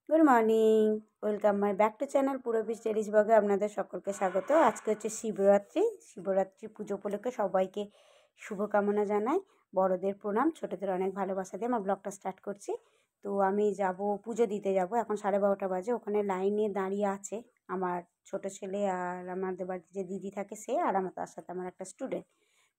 Good morning, welcome my back to channel Purabi studies ব্লগে আপনাদের সকলকে স্বাগত। আজকে হচ্ছে শিবরাত্রি পুজো উপলক্ষে সবাইকে শুভকামনা জানাই। বড়দের প্রণাম, ছোটদের অনেক ভালোবাসা দিয়ে আমার ব্লগটা স্টার্ট করছি। তো আমি যাব পুজো দিতে যাব, এখন 12:30 বাজে। ওখানে লাইনে দাঁড়িয়ে আছে আমার ছোট ছেলে আর আমাদের বাড়িতে যে দিদি থাকে সে, আর আমার তার সাথে আমার একটা স্টুডেন্ট।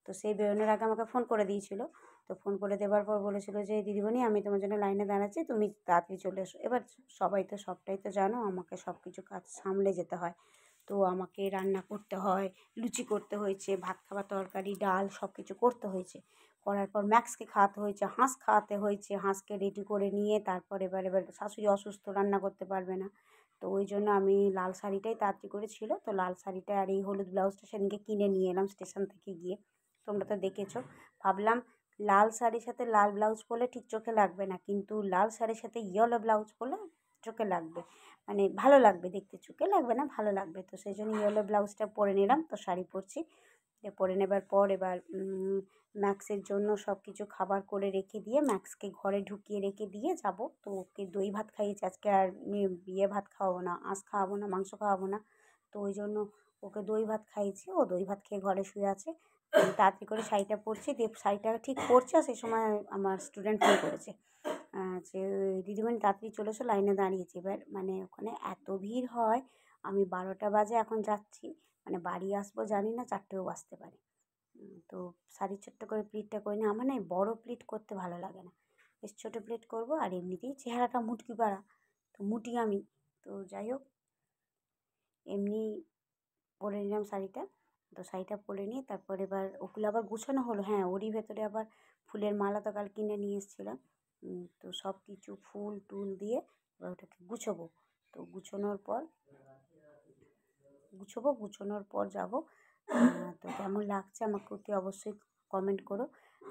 তো সেই বেরোনোর আগে আমাকে ফোন করে দিয়েছিল। তো ফোন করে দেওয়ার পর বলেছিল যে দিদিমণি আমি তোমার জন্য লাইনে দাঁড়াচ্ছি, তুমি তাড়াতাড়ি চলে এসো। এবার সবাই তো সবটাই তো জানো, আমাকে সব কিছু কাজ সামলে যেতে হয়। তো আমাকে রান্না করতে হয়, লুচি করতে হয়েছে, ভাত খাওয়া, তরকারি, ডাল সব কিছু করতে হয়েছে। করার পর ম্যাক্সকে খাওয়াতে হয়েছে, হাঁস খাওয়াতে হয়েছে, হাঁসকে রেডি করে নিয়ে তারপর এবার শাশুড়ি অসুস্থ, রান্না করতে পারবে না। তো ওই জন্য আমি লাল শাড়িটাই তাড়াতাড়ি করে ছিল, তো লাল শাড়িটা আর এই হলুদ ব্লাউজটা সেদিনকে কিনে নিয়ে এলাম স্টেশন থেকে গিয়ে। তোমরা তো দেখেছো। ভাবলাম লাল শাড়ির সাথে লাল ব্লাউজ পরলে ঠিক চোখে লাগবে না, কিন্তু লাল শাড়ির সাথে ইয়েলো ব্লাউজ পরলে চোখে লাগবে, মানে ভালো লাগবে দেখতে, চোখে লাগবে না, ভালো লাগবে। তো সেই জন্য ইয়েলো ব্লাউজটা পরে নিলাম। তো শাড়ি পরছি, পরে নেবার পর এবার ম্যাক্সের জন্য সব কিছু খাবার করে রেখে দিয়ে ম্যাক্সকে ঘরে ঢুকিয়ে রেখে দিয়ে যাব। তো ওকে দই ভাত খাইয়েছি আজকে, আর ভাত খাওয়াবো না, আঁশ খাওয়াবো না, মাংস খাওয়াবো না। তো ওই জন্য ওকে দই ভাত খাইয়েছি, ও দই ভাত খেয়ে ঘরে শুয়ে আছে। তাড়াতাড়ি করে শাড়িটা পরছি, দিয়ে শাড়িটা ঠিক পরছি, আর সেই সময় আমার স্টুডেন্ট ফোন করেছে যে দিদিমণি তাড়াতাড়ি চলে এসো, লাইনে দাঁড়িয়েছি। এবার মানে ওখানে এত ভিড় হয়, আমি 12টা বাজে এখন যাচ্ছি, মানে বাড়ি আসবো জানি না 4টেও বাজতে পারে। তো শাড়ির ছোট্ট করে প্লিটটা করে নিই। আমার না বড় প্লিট করতে ভালো লাগে না, বেশ ছোটো প্লিট করবো। আর এমনিতেই চেহারাটা মুটকি পাড়া, তো মুটি আমি। তো যাই হোক, এমনি পরে নিলাম শাড়িটা। তো শাড়িটা পরে নিয়ে তারপর এবার ওগুলো আবার গুছানো হলো। হ্যাঁ, ওরই ভেতরে আবার ফুলের মালা তো কাল কিনে নিয়ে এসেছিলাম। তো সব কিছু ফুল টুল দিয়ে এবার ওটাকে গুছোবো। তো গুছোনোর পর যাব। তো কেমন লাগছে আমাকে অতি অবশ্যই কমেন্ট করো।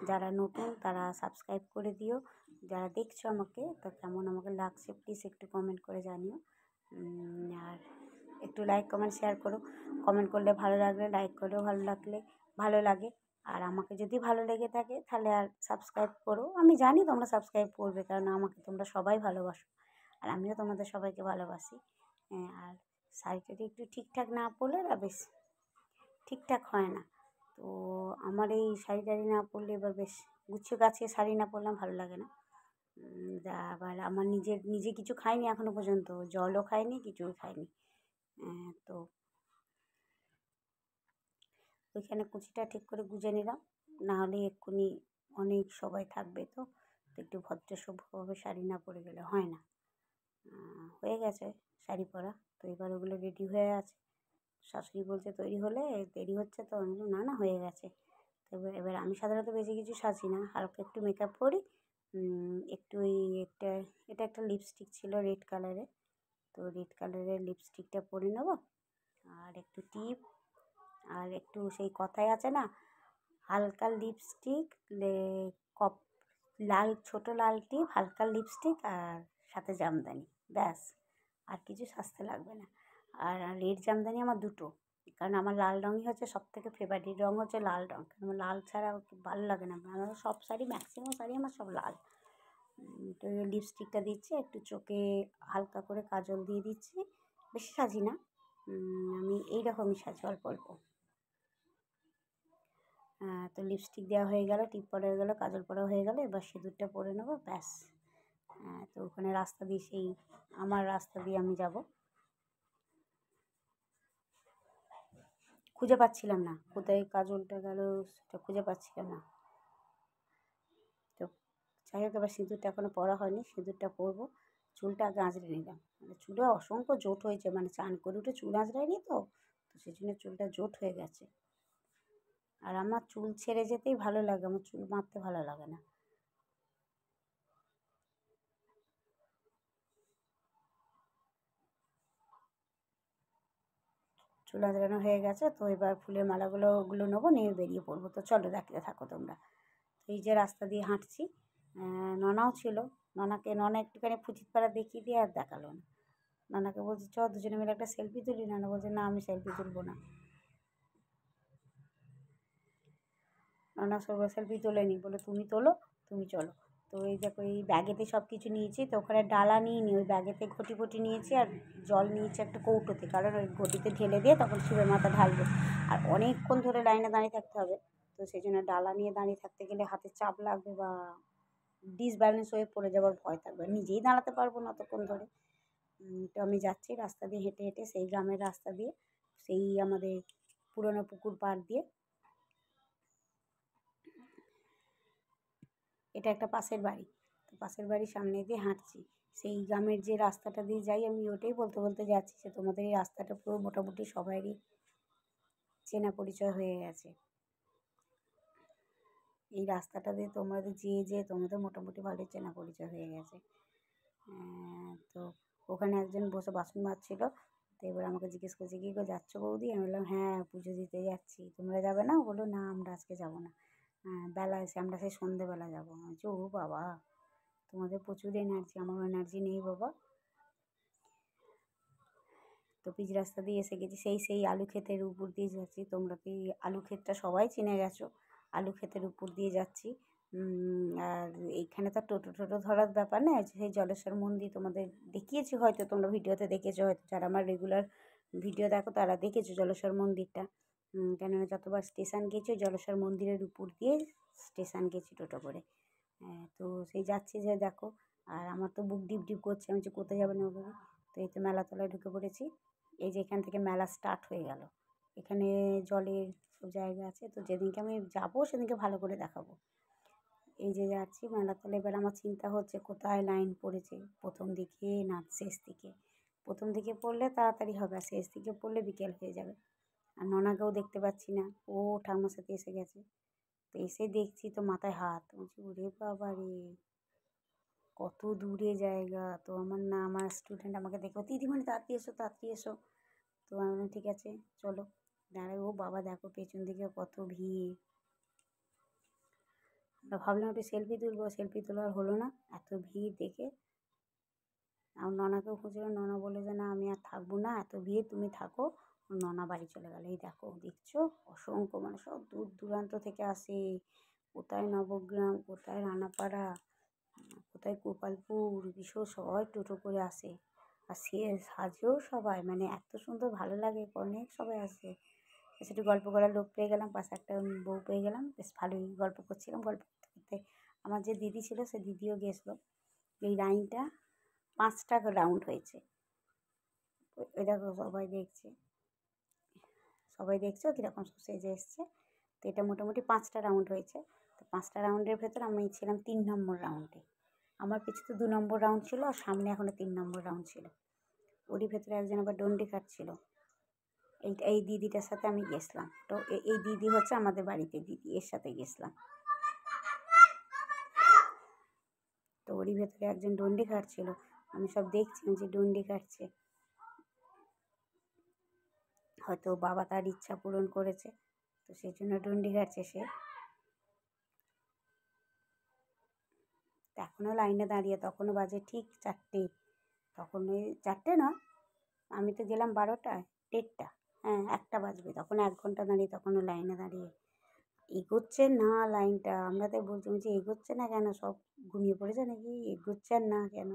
যারা নতুন তারা সাবস্ক্রাইব করে দিও। যারা দেখছো আমাকে, তো কেমন আমাকে লাগছে প্লিজ একটু কমেন্ট করে জানিও। আর একটু লাইক কমেন্ট শেয়ার করো। কমেন্ট করলে ভালো লাগলে, লাইক করলেও ভালো লাগলে ভালো লাগে। আর আমাকে যদি ভালো লেগে থাকে তাহলে আর সাবস্ক্রাইব করো। আমি জানি তোমরা সাবস্ক্রাইব করবে, কারণ আমাকে তোমরা সবাই ভালোবাসো, আর আমিও তোমাদের সবাইকে ভালোবাসি। আর শাড়িটাটি একটু ঠিকঠাক না পরলে না বেশ ঠিকঠাক হয় না। তো আমার এই শাড়ি টাড়ি না পরলে এবার বেশ গুছিয়ে গাছিয়ে শাড়ি না পরলাম ভালো লাগে না। আবার আমার নিজে কিছু খাইনি এখনও পর্যন্ত, জলও খাইনি, কিছুই খাইনি। তো ওইখানে কুচিটা ঠিক করে গুজে নিলাম, নাহলে এক্ষুনি অনেক সবাই থাকবে। তো একটু ভদ্রসভ্যভাবে শাড়ি না পরে গেলে হয় না। হয়ে গেছে শাড়ি পরা। তো এবার ওগুলো রেডি হয়ে আছে। শাশুড়ি বলছে তৈরি হলে দেরি হচ্ছে, তো আমি বললাম না না হয়ে গেছে। তো এবার আমি সাধারণত বেশি কিছু সাজি না, হালকা একটু মেকআপ করি। একটু এটা একটা লিপস্টিক ছিল রেড কালারের, তো রেড কালারের লিপস্টিকটা পরে নেব। আর একটু টিপ, আর একটু সেই কথাই আছে না, হালকা লিপস্টিক, কপ লাল, ছোটো লাল টিপ, হালকা লিপস্টিক, আর সাথে জামদানি, ব্যাস। আর কিছু সাজতে লাগবে না। আর রেড জামদানি আমার দুটো, কারণ আমার লাল রঙই হচ্ছে সবথেকে ফেভারিট রঙ, হচ্ছে লাল রঙ। কারণ আমার লাল ছাড়া ভালো লাগে না, আমার সব শাড়ি, ম্যাক্সিমাম শাড়ি আমার সব লাল। তো লিপস্টিকটা দিচ্ছি, একটু চোখে হালকা করে কাজল দিয়ে দিচ্ছি, বেশি সাজি না। আমি এইরকমই সাজি, অল্প অল্প। তো লিপস্টিক দেওয়া হয়ে গেল, টিপ পরা হয়ে গেল, কাজল পরা হয়ে গেল, এবার সিঁদুরটা পরে নেবো, ব্যাস। তো ওখানে রাস্তা দিয়ে, সেই আমার রাস্তা দিয়ে আমি যাব। খুঁজে পাচ্ছিলাম না কোথায় কাজলটা গেল, সেটা খুঁজে পাচ্ছিলাম না। তো যাই হোক, এবার সিঁদুরটা এখনও পরা হয়নি, সিঁদুরটা পরবো। চুলটা আগে আঁচড়ে নিলাম, মানে চুলে অসংখ্য জোট হয়েছে, মানে চান করে উঠে চুল আঁচড়ায়নি, তো সেই জন্য চুলটা জোট হয়ে গেছে। আর আমার চুল ছেড়ে যেতেই ভালো লাগে, আমার চুল বাঁধতে ভালো লাগে না। চুল আঁচড়ানো হয়ে গেছে, তো এবার ফুলের মালাগুলো নেবো, নিয়ে বেরিয়ে পড়বো। তো চলো দেখতে থাকো তোমরা। তো এই যে রাস্তা দিয়ে হাঁটছি, ননাও ছিল। ননা একটুখানি ফুচিতপাড়া দেখিয়ে দিয়ে আর দেখালো না। ননাকে বলছি চ দুজনে মিলে একটা সেলফি তুলি, ননা বলছে না আমি সেলফি তুলবো না। ননা সেলফি তোলেনি, বলে তুমি তোলো, তুমি চলো। তো এই দেখো এই ব্যাগেতে সব কিছু নিয়েছি, তো ওখানে ডালা নিয়ে ওই ব্যাগেতে ঘটি ফটি নিয়েছি আর জল নিয়েছি একটা কৌটোতে, কারণ ওই ঘটিতে ঢেলে দিয়ে তখন শিবের মাথা ঢালবো। আর অনেকক্ষণ ধরে লাইনে দাঁড়িয়ে থাকতে হবে, তো সেই জন্য ডালা নিয়ে দাঁড়িয়ে থাকতে গেলে হাতে চাপ লাগবে বা ডিসব্যালেন্স হয়ে পড়ে যাওয়ার ভয় থাকবে, নিজেই দাঁড়াতে পারবো না অতক্ষণ ধরে। তো আমি যাচ্ছি রাস্তা দিয়ে হেঁটে হেঁটে, সেই গ্রামের রাস্তা দিয়ে, সেই আমাদের পুরোনো পুকুর পাড় দিয়ে। এটা একটা পাশের বাড়ি, তো পাশের বাড়ির সামনে দিয়ে হাঁটছি, সেই গ্রামের যে রাস্তাটা দিয়ে যাই আমি ওটাই বলতে বলতে যাচ্ছি যে তোমাদের এই রাস্তাটা পুরো মোটামুটি সবারই চেনা পরিচয় হয়ে গেছে। এই রাস্তাটা দিয়ে তোমাদের যে তোমাদের মোটামুটি ভালোই চেনা পরিচয় হয়ে গেছে। তো ওখানে একজন বসে বাসন মাজছিল, তো এবার আমাকে জিজ্ঞেস করছে কী গো যাচ্ছ বৌদি? আমি বললাম হ্যাঁ পুজো দিতে যাচ্ছি। তোমরা যাবে না? বললো না আমরা আজকে যাবো না, বেলা এসে আমরা সেই সন্ধেবেলা যাবো। আমি বলছি ও বাবা, তোমাদের প্রচুর এনার্জি, আমার এনার্জি নেই বাবা। তো পিচ রাস্তা দিয়ে এসে গেছি, সেই আলু ক্ষেতের উপর দিয়ে যাচ্ছি। তোমরা কি আলু ক্ষেতটা সবাই চিনে গেছো, আলু ক্ষেতের উপর দিয়ে যাচ্ছি। আর এইখানে তো টোটো ধরার ব্যাপার না, সেই জলেশ্বর মন্দির তোমাদের দেখিয়েছি, হয়তো তোমরা ভিডিওতে দেখেছো, হয়তো যারা আমার রেগুলার ভিডিও দেখো তারা দেখেছো জলেশ্বর মন্দিরটা। কেননা যতবার স্টেশন গেছি জলেশ্বর মন্দিরের উপর দিয়ে স্টেশন গেছি টোটো করে। তো সেই যাচ্ছি যে দেখো, আর আমার তো বুক ডিপ ডিপ করছে, আমি যে কোথায় যাবো না ওভাবে। তো এই তো মেলাতলায় ঢুকে পড়েছি, এই যে এখান থেকে মেলা স্টার্ট হয়ে গেল। এখানে জলের সব জায়গা আছে, তো যেদিনকে আমি যাবো সেদিনকে ভালো করে দেখাবো। এই যে যাচ্ছি মেলাতলা, এবার আমার চিন্তা হচ্ছে কোথায় লাইন পড়েছে, প্রথম দিকে না শেষ দিকে। প্রথম দিকে পড়লে তাড়াতাড়ি হবে, আর শেষ দিকে পড়লে বিকেল হয়ে যাবে। আর ননাকেও দেখতে পাচ্ছি না, ও ঠাকুমার সাথে এসে গেছে। তো এসে দেখছি তো মাথায় হাত, বলছি ওরে বাবা রে, কত দূরে জায়গা। তো আমার স্টুডেন্ট আমাকে দেখো, দিদিমণি তাড়াতাড়ি এসো তাড়াতাড়ি এসো। তো আমি বললাম ঠিক আছে চলো। দাঁড়াই, ও বাবা দেখো পেছন দিকে কত ভিড়। আমরা ভাবলাম একটু সেলফি তুলবো, সেলফি তোলা আর হলো না, এত ভিড় দেখে। আর ননাকেও খুঁজলাম, ননা বললো যে না আমি আর থাকবো না, এত ভিড় তুমি থাকো। ননা বাড়ি চলে গেলো। এই দেখো দেখছো অসংখ্য, মানে সব দূর দূরান্ত থেকে আসে, কোথায় নবগ্রাম, কোথায় রানাপাড়া, কোথায় গোপালপুর, বিশো সবাই টোটো করে আসে। আর সে সাজেও সবাই, মানে এত সুন্দর ভালো লাগে, অনেক সবাই আসে। একটু গল্প করার লোক পেয়ে গেলাম, পাশে একটা বউ পেয়ে গেলাম, বেশ ভালোই গল্প করছিলাম। গল্প করতে করতে আমার যে দিদি ছিল সে দিদিও গেছিলো। এই লাইনটা 5টা রাউন্ড হয়েছে, ওই দেখো সবাই দেখছে, সবাই দেখছো কীরকম সেজে এসছে। তো এটা মোটামুটি 5টা রাউন্ড হয়েছে। তো 5টা রাউন্ডের ভেতর আমি ছিলাম 3 নম্বর রাউন্ডে। আমার পিছনে তো 2 নম্বর রাউন্ড ছিল, আর সামনে এখনও 3 নম্বর রাউন্ড ছিল। ওরই ভেতরে একজন আবার ডন্ডি কাটছিল, এই দিদিটার সাথে আমি গেছিলাম। তো এই দিদি হচ্ছে আমাদের বাড়িতে দিদি, এর সাথে গেছিলাম। তো ওরই ভেতরে একজন ডন্ডি কাটছিল, আমি সব দেখছিলাম যে ডন্ডি কাটছে, হয়তো বাবা তার ইচ্ছা পূরণ করেছে, তো সেই জন্য ডন্ডি কাটছে সে। এখনও লাইনে দাঁড়িয়ে, তখনও বাজে ঠিক 4টে, তখন ওই 4টে না, আমি তো গেলাম 12টায়, 1:30, হ্যাঁ 1টা বাজবে, তখন 1 ঘন্টা দাঁড়িয়ে, তখনও লাইনে দাঁড়িয়ে। এগোচ্ছে না লাইনটা, আমরা তাই বলছি যে এগোচ্ছে না কেন, সব ঘুমিয়ে পড়েছে নাকি, এগোচ্ছে না কেন।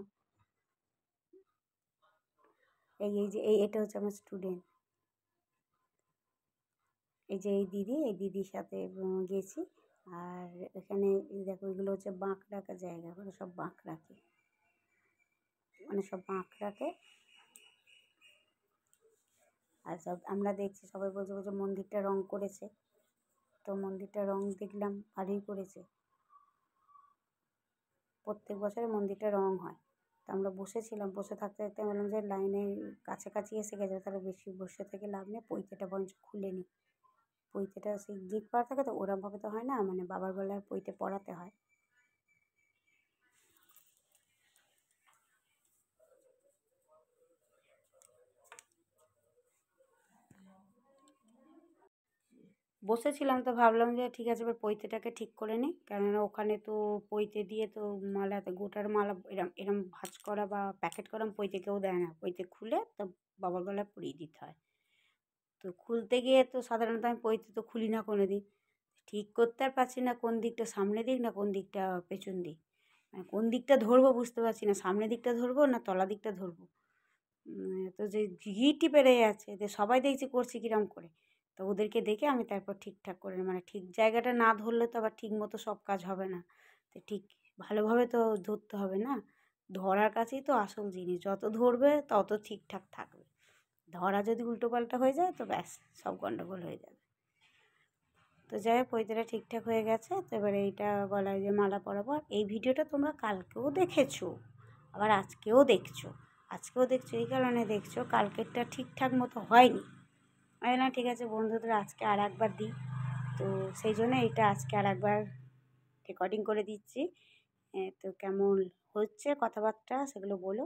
এই যে এটা হচ্ছে আমার স্টুডেন্ট, এই যে এই দিদির সাথে গেছি। আর এখানে দেখো এগুলো হচ্ছে বাঁক রাখা জায়গা, ওখানে সব বাঁক রাখে, মানে সব বাঁক রাখে। আর সব আমরা দেখছি, সবাই বলছে মন্দিরটা রং করেছে, তো মন্দিরটা রং দেখলাম ভালোই করেছে। প্রত্যেক বছরে মন্দিরটা রং হয়। তো আমরা বসেছিলাম, বসে থাকতে থাকতে বললাম যে লাইনের কাছাকাছি এসে গেছে, তাহলে বেশি বসে থেকে লাভ নেই, পৈতেটা বরঞ্চ খুলে নিই। পৈতেটা সেই গিট পরা থাকে তো, ওরমভাবে তো হয় না, মানে বাবার গলায় পৈতে পরাতে হয়। বসেছিলাম, তো ভাবলাম যে ঠিক আছে এবার পৈতেটাকে ঠিক করে নিই, কেননা ওখানে তো পৈতে দিয়ে তো মালাতে, গোটার মালা এরম এরম ভাঁজ করা বা প্যাকেট করা পৈতে কেউ দেয় না, পৈতে খুলে তো বাবার গলায় পরিয়ে দিতে হয়। তো খুলতে গিয়ে তো সাধারণত আমি পৈতে তো খুলি না কোনো দিন, ঠিক করতে আর পারছি না কোন দিকটা সামনে দিক না কোন দিকটা পেছন দিক, মানে কোন দিকটা ধরবো বুঝতে পারছি না, সামনের দিকটা ধরবো না তলা দিকটা ধরবো। তো যে ঘিটি পেরে যাচ্ছে, যে সবাই দেখছি করছে কিরম করে, তো ওদেরকে দেখে আমি তারপর ঠিকঠাক করে, মানে ঠিক জায়গাটা না ধরলে তো আবার ঠিক মতো সব কাজ হবে না। তো ঠিক ভালোভাবে তো ধরতে হবে না, ধরার কাছেই তো আসল জিনিস, যত ধরবে তত ঠিকঠাক থাকবে। ধরা যদি উল্টোপাল্টা হয়ে যায় তো ব্যাস সব গন্ডগোল হয়ে যাবে। তো যাই হোক পৈতেটা ঠিকঠাক হয়ে গেছে। তো এবারে এইটা গলায় যে মালা পরাবো। এই ভিডিওটা তোমরা কালকেও দেখেছো, আবার আজকেও দেখছো। এই কারণে দেখছো, কালকেরটা ঠিকঠাক মতো হয়নি। আমি না ঠিক আছে বন্ধুদের আজকে আর একবার দিই, তো সেই জন্য এইটা আজকে আর একবার রেকর্ডিং করে দিচ্ছি। তো কেমন হচ্ছে কথাবার্তা সেগুলো বলো।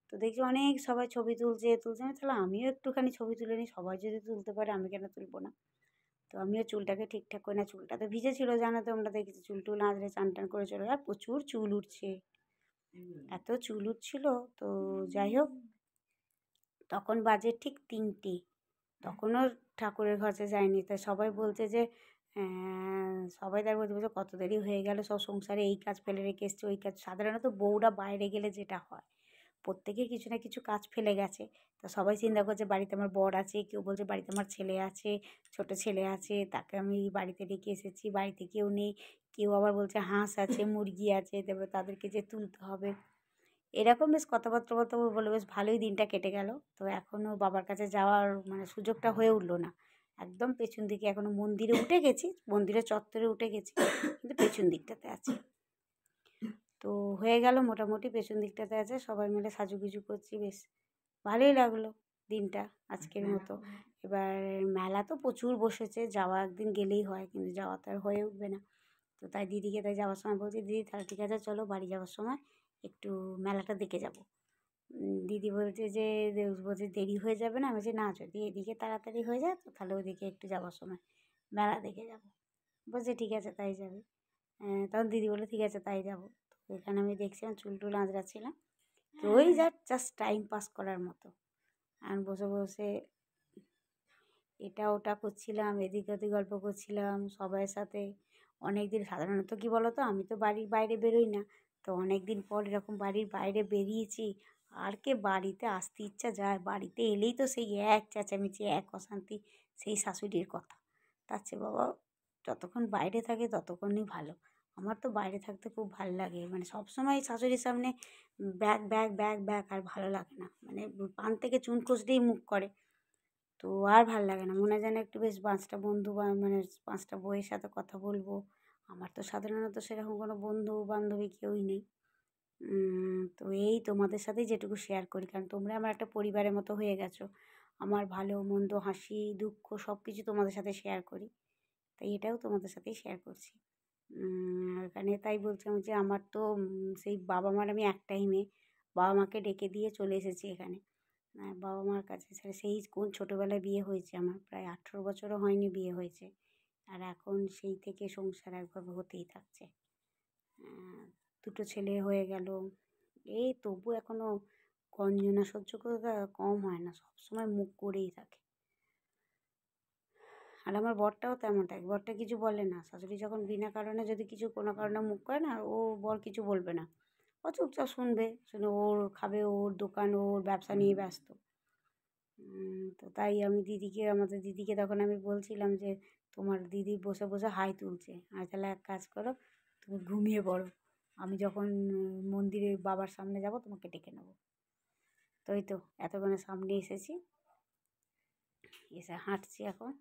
তো দেখছি অনেক সবাই ছবি তুলছে আমি তাহলে আমিও একটুখানি ছবি তুলে নিই, সবাই যদি তুলতে পারে আমি কেন তুলবো না। তো আমিও চুলটাকে ঠিকঠাক করে, না চুলটা তো ভিজে ছিল জানো তো, আমরা দেখেছি চুল টুল আঁচড়ে চান টান করে চলে, আর প্রচুর চুল উঠছে, এত চুল উঠছিল। তো যাই হোক তখন বাজে ঠিক 3টে, তখনও ঠাকুরের কাছে যায়নি। তাই সবাই বলছে যে সবাই তার বলছে কত দেরি হয়ে গেল, সব সংসারে এই কাজ ফেলে রেখে এসছে ওই কাজ। সাধারণত বউরা বাইরে গেলে যেটা হয়, প্রত্যেকের কিছু না কিছু কাজ ফেলে গেছে। তো সবাই চিন্তা করছে বাড়িতে আমার বর আছে, কেউ বলছে বাড়িতে আমার ছেলে আছে, ছোট ছেলে আছে, তাকে আমি বাড়িতে রেখে এসেছি, বাড়িতে কেউ নেই। কেউ আবার বলছে হাঁস আছে, মুরগি আছে, তারপর তাদেরকে যে তুলতে হবে। এরকম বেশ কথাবার্তা বলতে বলে বেশ ভালোই দিনটা কেটে গেল। তো এখনও বাবার কাছে যাওয়ার মানে সুযোগটা হয়ে উঠলো না। একদম পেছন দিকে, এখনও মন্দিরে উঠে গেছি, মন্দিরের চত্বরে উঠে গেছি, কিন্তু পেছন দিকটাতে আছি। তো হয়ে গেল মোটামুটি, পেছন দিকটাতে আছে, সবাই মিলে সাজুগুজু করছি, বেশ ভালোই লাগলো দিনটা আজকের মতো। এবার মেলা তো প্রচুর বসেছে, যাওয়া একদিন গেলেই হয়, কিন্তু যাওয়া তো আর হয়ে উঠবে না। তো তাই দিদিকে তাই যাওয়ার সময় বলছি, দিদি তাহলে ঠিক আছে চলো বাড়ি যাওয়ার সময় একটু মেলাটা দেখে যাব। দিদি বলছে যে বলছে দেরি হয়ে যাবে না, আমি বলছি না যদি এদিকে তাড়াতাড়ি হয়ে যায় তো তাহলে ওইদিকে একটু যাওয়ার সময় মেলা দেখে যাব। বলছে ঠিক আছে তাই যাবে। তখন দিদি বললো ঠিক আছে তাই যাবো। তো এখানে আমি দেখছিলাম চুল টুল আঁচড়াচ্ছিলাম, তো ওই জাস্ট টাইম পাস করার মতো। আর বসে বসে এটা ওটা করছিলাম, এদিক ওদিক গল্প করছিলাম সবাইয়ের সাথে। অনেক দিন সাধারণত কী বলো তো, আমি তো বাড়ির বাইরে বেরোই না, তো অনেক দিন পর এরকম বাড়ির বাইরে বেরিয়েছি। আর কে বাড়িতে আসতে ইচ্ছা যায়, বাড়িতে এলেই তো সেই এক চেঁচামেচি, এক অশান্তি, সেই শাশুড়ির কথা। তার চেয়ে বাবা যতক্ষণ বাইরে থাকে ততক্ষণই ভালো। আমার তো বাইরে থাকতে খুব ভালো লাগে, মানে সবসময় শাশুড়ির সামনে ব্যাগ ব্যাগ ব্যাগ ব্যাগ, আর ভালো লাগে না, মানে পান থেকে চুন খসলেই মুখ করে। তো আর ভাল লাগে না, মনে হয় যেন একটু বেশ 5টা বন্ধু বা মানে 5টা বউয়ের সাথে কথা বলবো। আমার তো সাধারণত সেরকম কোনো বন্ধু বান্ধবী কেউই নেই। তো এই তোমাদের সাথেই যেটুকু শেয়ার করি, কারণ তোমরা আমার একটা পরিবারের মতো হয়ে গেছো। আমার ভালো মন্দ হাসি দুঃখ সব কিছু তোমাদের সাথে শেয়ার করি, তাই এটাও তোমাদের সাথেই শেয়ার করছি। এখানে তাই বলছিলাম যে আমার তো সেই বাবা মার আমি একটাই মেয়ে, বাবা মাকে ডেকে দিয়ে চলে এসেছি এখানে বাবা মার কাছে। সেই কোন ছোটোবেলায় বিয়ে হয়েছে, আমার প্রায় 18 বছরও হয়নি বিয়ে হয়েছে, আর এখন সেই থেকে সংসার একভাবে হতেই থাকছে। দুটো ছেলে হয়ে গেল, এই তবু এখনও গঞ্জনা সহ্য করে কম হয় না, সবসময় মুখ করেই থাকে। আর আমার বরটাও তেমন থাকে, বরটা কিছু বলে না, শাশুড়ি যখন বিনা কারণে যদি কিছু কোনো কারণে মুখ করে না, ও বর কিছু বলবে না, ও চুপচাপ শুনবে, শুনে ওর খাবে, ওর দোকান, ওর ব্যবসা নিয়ে ব্যস্ত। তো তাই আমি আমাদের দিদিকে তখন আমি বলছিলাম যে তোমার দিদি বসে বসে হাই তুলছে, আর তাহলে এক কাজ করো তুমি ঘুমিয়ে পড়ো, আমি যখন মন্দিরে বাবার সামনে যাব তোমাকে ডেকে নেবো। তো এই তো এতক্ষণে সামনে এসেছি, এসে হাঁটছি এখন,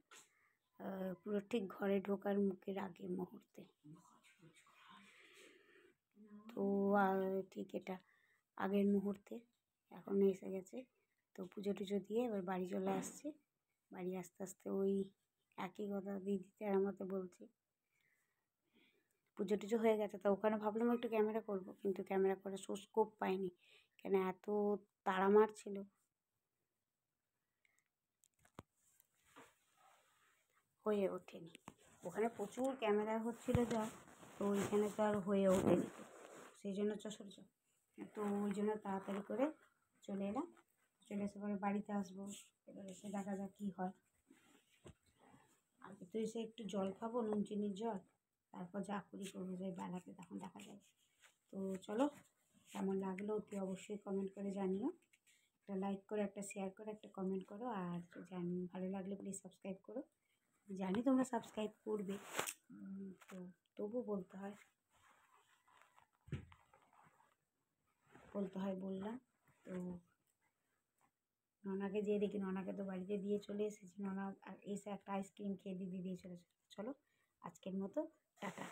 পুরো ঠিক ঘরে ঢোকার মুখের আগের মুহূর্তে। তো ঠিক এটা আগের মুহূর্তে এখন এসে গেছে। তো পুজো টুজো দিয়ে এবার বাড়ি চলে আসছি। বাড়ি আস্তে আস্তে ওই একই কথা দিদিতে আর আমাকে বলছি। পুজো টুজো হয়ে গেছে, তো ওখানে ভাবলাম একটু ক্যামেরা করব, কিন্তু ক্যামেরা করার স্কোপ পাইনি, কেন এত তাড়া মারছিল, হয়ে ওঠেনি। ওখানে প্রচুর ক্যামেরা হচ্ছিলো যা, তো ওইখানে তো আর হয়ে ওঠেনি, সেই জন্য তো ওই জন্য তাড়াতাড়ি করে চলে এলাম। চলে এসে পরে বাড়িতে আসবো, এবার এসে দেখা যাক কী হয়। আগে তো এসে একটু জল খাবো, নুন চিনির জল, তারপর যা করি করবো, যাই বেলাতে তখন দেখা যাবে। তো চলো, কেমন লাগলো অতি অবশ্যই কমেন্ট করে জানিও। একটা লাইক করো, একটা শেয়ার করো, একটা কমেন্ট করো। আর ভালো লাগলে প্লিজ সাবস্ক্রাইব করো। জানি তোমরা সাবস্ক্রাইব করবে, তো তবু বলতে হয় বললাম। তো ননাকে যেয়ে দেখি, ননাকে তো বাড়িতে দিয়ে চলে এসেছি। ননা এসে একটা আইসক্রিম খেয়ে দিয়ে চলে এসেছে। চলো, আজকের মতো টাটা।